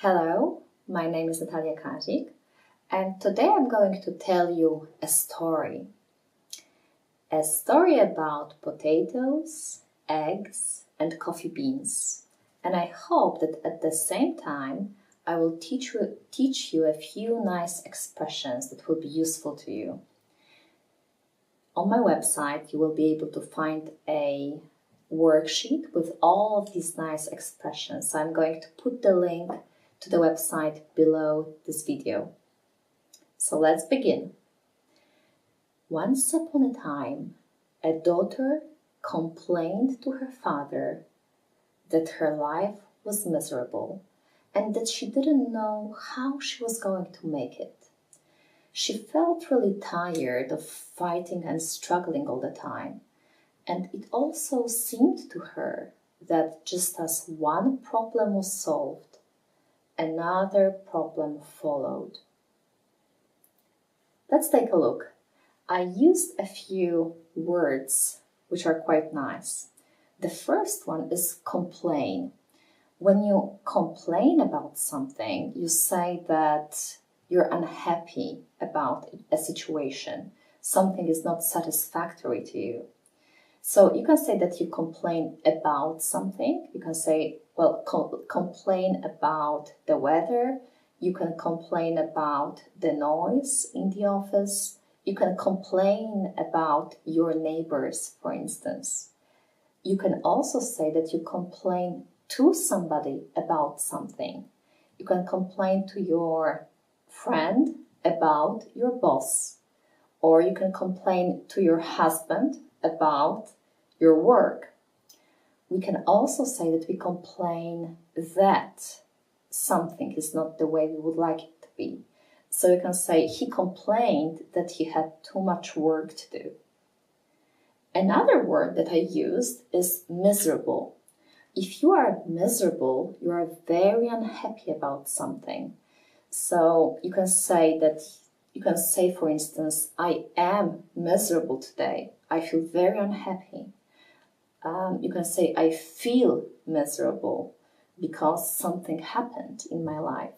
Hello, my name is Natalia Kazik, and today I'm going to tell you a story. A story about potatoes, eggs, and coffee beans. And I hope that at the same time I will teach you a few nice expressions that will be useful to you. On my website you will be able to find a worksheet with all of these nice expressions. So I'm going to put the link to the website below this video. So let's begin. Once upon a time, a daughter complained to her father that her life was miserable and that she didn't know how she was going to make it. She felt really tired of fighting and struggling all the time, and it also seemed to her that just as one problem was solved, another problem followed. Let's take a look. I used a few words which are quite nice. The first one is complain. When you complain about something, you say that you're unhappy about a situation. Something is not satisfactory to you. So you can say that you complain about something. You can say, complain about the weather. You can complain about the noise in the office. You can complain about your neighbors, for instance. You can also say that you complain to somebody about something. You can complain to your friend about your boss. Or you can complain to your husband about your work. We can also say that we complain that something is not the way we would like it to be. So you can say he complained that he had too much work to do. Another word that I used is miserable. If you are miserable, you are very unhappy about something. So you can say, for instance, I am miserable today. I feel very unhappy. You can say, I feel miserable because something happened in my life.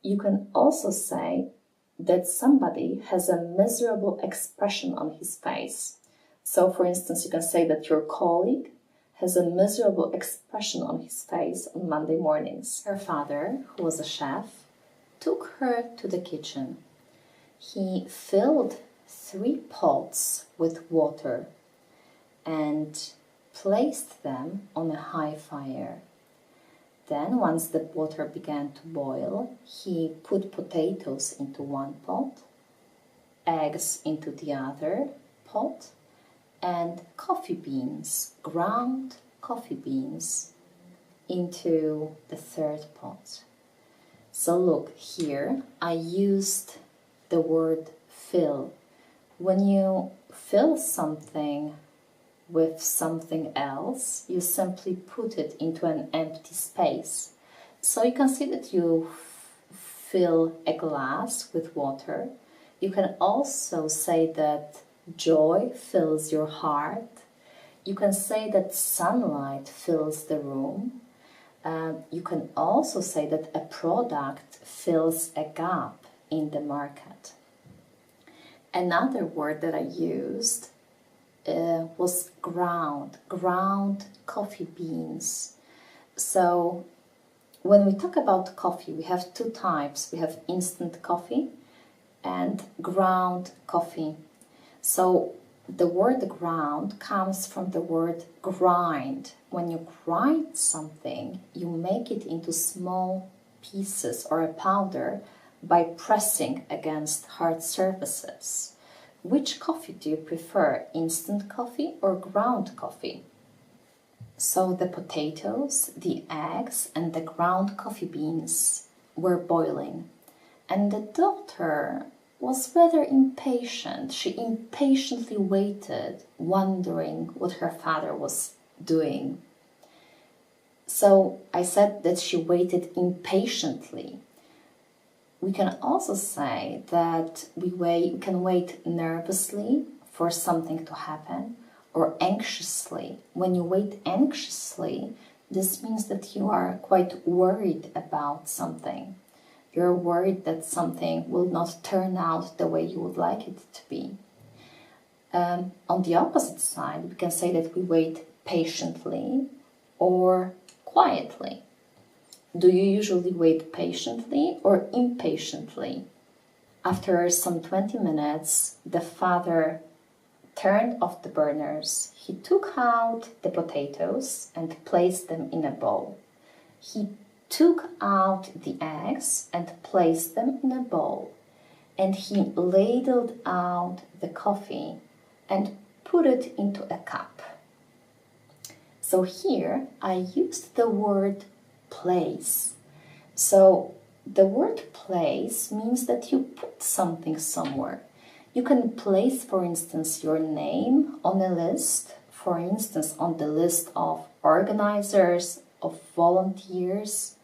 You can also say that somebody has a miserable expression on his face. So, for instance, you can say that your colleague has a miserable expression on his face on Monday mornings. Her father, who was a chef, took her to the kitchen. He filled 3 pots with water and placed them on a high fire. Then, once the water began to boil, he put potatoes into one pot, eggs into the other pot, and coffee beans, ground coffee beans, into the 3rd pot. So look, here I used the word fill. When you fill something with something else, you simply put it into an empty space. So you can see that you fill a glass with water. You can also say that joy fills your heart. You can say that sunlight fills the room. You can also say that a product fills a gap in the market. Another word that I used was ground coffee beans. So when we talk about coffee, we have 2 types. We have instant coffee and ground coffee. So the word ground comes from the word grind. When you grind something, you make it into small pieces or a powder by pressing against hard surfaces. Which coffee do you prefer, instant coffee or ground coffee? So the potatoes, the eggs, and the ground coffee beans were boiling, and the daughter was rather impatient. She impatiently waited, wondering what her father was doing. So I said that she waited impatiently. We can also say that we can wait nervously for something to happen, or anxiously. When you wait anxiously, This means that you are quite worried about something. You're worried that something will not turn out the way you would like it to be. On the opposite side, we can say that we wait patiently or quietly. Do you usually wait patiently or impatiently? After some 20 minutes, the father turned off the burners. He took out the potatoes and placed them in a bowl. He took out the eggs and placed them in a bowl. And he ladled out the coffee and put it into a cup. So here I used the word place. So the word place means that you put something somewhere. You can place, for instance, your name on a list, for instance, on the list of organizers, of volunteers.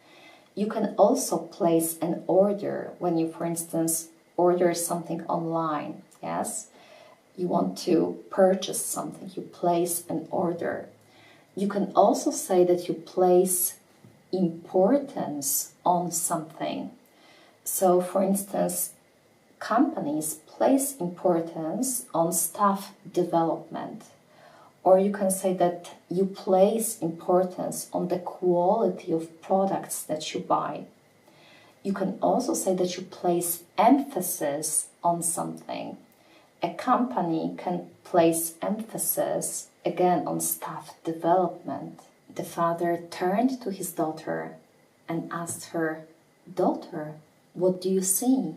You can also place an order when you, for instance, order something online. Yes, you want to purchase something, you place an order. You can also say that you place importance on something. So, for instance, companies place importance on staff development. Or you can say that you place importance on the quality of products that you buy. You can also say that you place emphasis on something. A company can place emphasis, again, on staff development. The father turned to his daughter and asked her, "Daughter, what do you see?"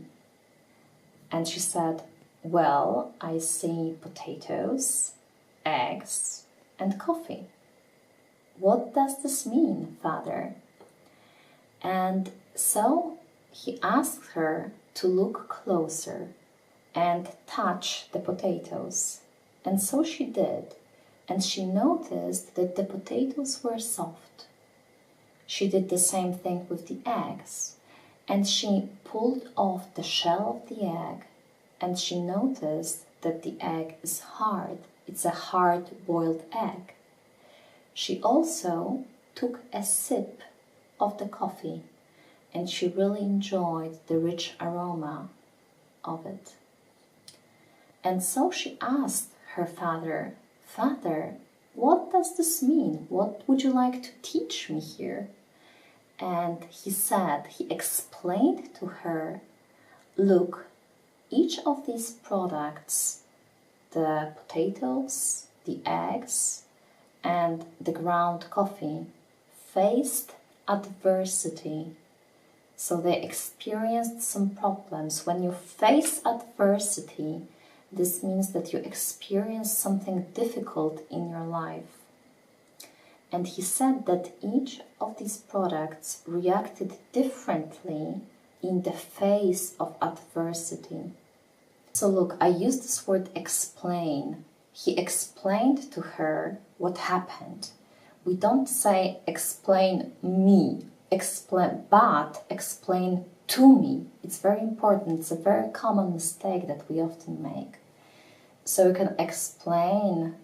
And she said, "Well, I see potatoes, eggs, and coffee." "What does this mean, father?" And so he asked her to look closer and touch the potatoes. And so she did, and she noticed that the potatoes were soft. She did the same thing with the eggs, and she pulled off the shell of the egg, and she noticed that the egg is hard. It's a hard-boiled egg. She also took a sip of the coffee, and she really enjoyed the rich aroma of it. And so she asked her father, "Father, what does this mean? What would you like to teach me here?" And he explained to her, "Look, each of these products, the potatoes, the eggs, and the ground coffee, faced adversity. So they experienced some problems. When you face adversity, this means that you experience something difficult in your life." And he said that each of these products reacted differently in the face of adversity. So look, I use this word explain. He explained to her what happened. We don't say explain me, but explain to me. It's very important. It's a very common mistake that we often make. So you can explain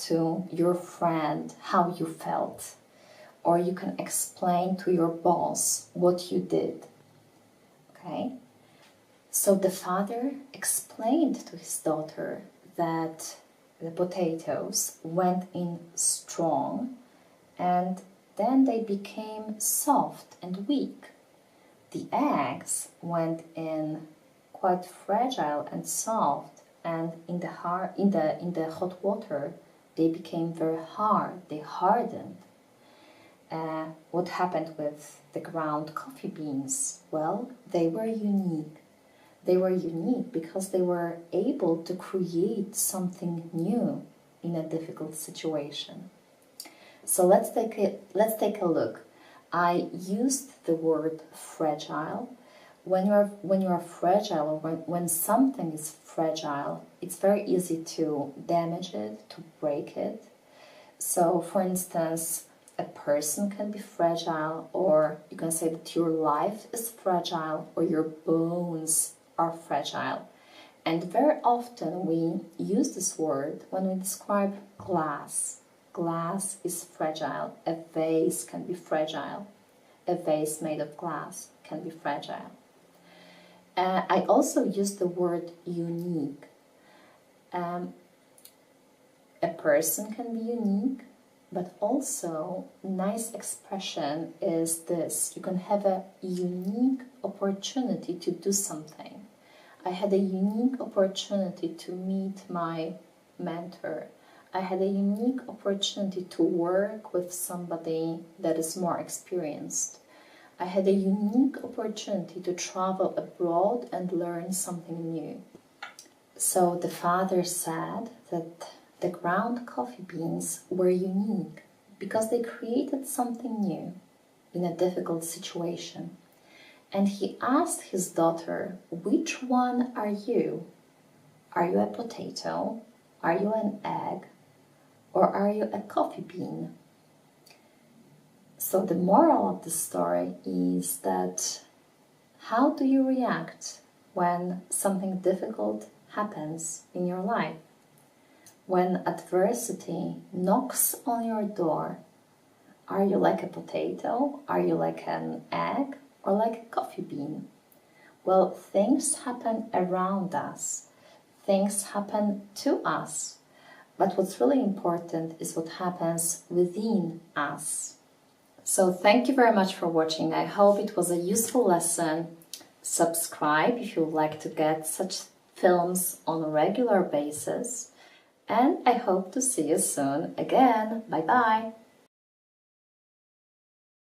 to your friend how you felt, or you can explain to your boss what you did. Okay? So the father explained to his daughter that the potatoes went in strong and then they became soft and weak. The eggs went in quite fragile and soft, and in the hot water they became very hard. They hardened. What happened with the ground coffee beans? Well, they were unique. They were unique because they were able to create something new in a difficult situation. So let's take a look. I used the word fragile. When you are fragile, or when something is fragile, it's very easy to damage it, to break it. So, for instance, a person can be fragile, or you can say that your life is fragile, or your bones are fragile. And very often we use this word when we describe glass. glass is fragile. A vase can be fragile. A vase made of glass can be fragile. I also use the word unique. A person can be unique, but also nice expression is this. You can have a unique opportunity to do something. I had a unique opportunity to meet my mentor. I had a unique opportunity to work with somebody that is more experienced. I had a unique opportunity to travel abroad and learn something new. So the father said that the ground coffee beans were unique because they created something new in a difficult situation. And he asked his daughter, which one are you? Are you a potato? Are you an egg? Or are you a coffee bean? So the moral of the story is that how do you react when something difficult happens in your life? When adversity knocks on your door, are you like a potato? Are you like an egg? Or like a coffee bean? Well, things happen around us. Things happen to us. But what's really important is what happens within us. So thank you very much for watching. I hope it was a useful lesson. Subscribe if you would like to get such films on a regular basis. And I hope to see you soon again. Bye bye.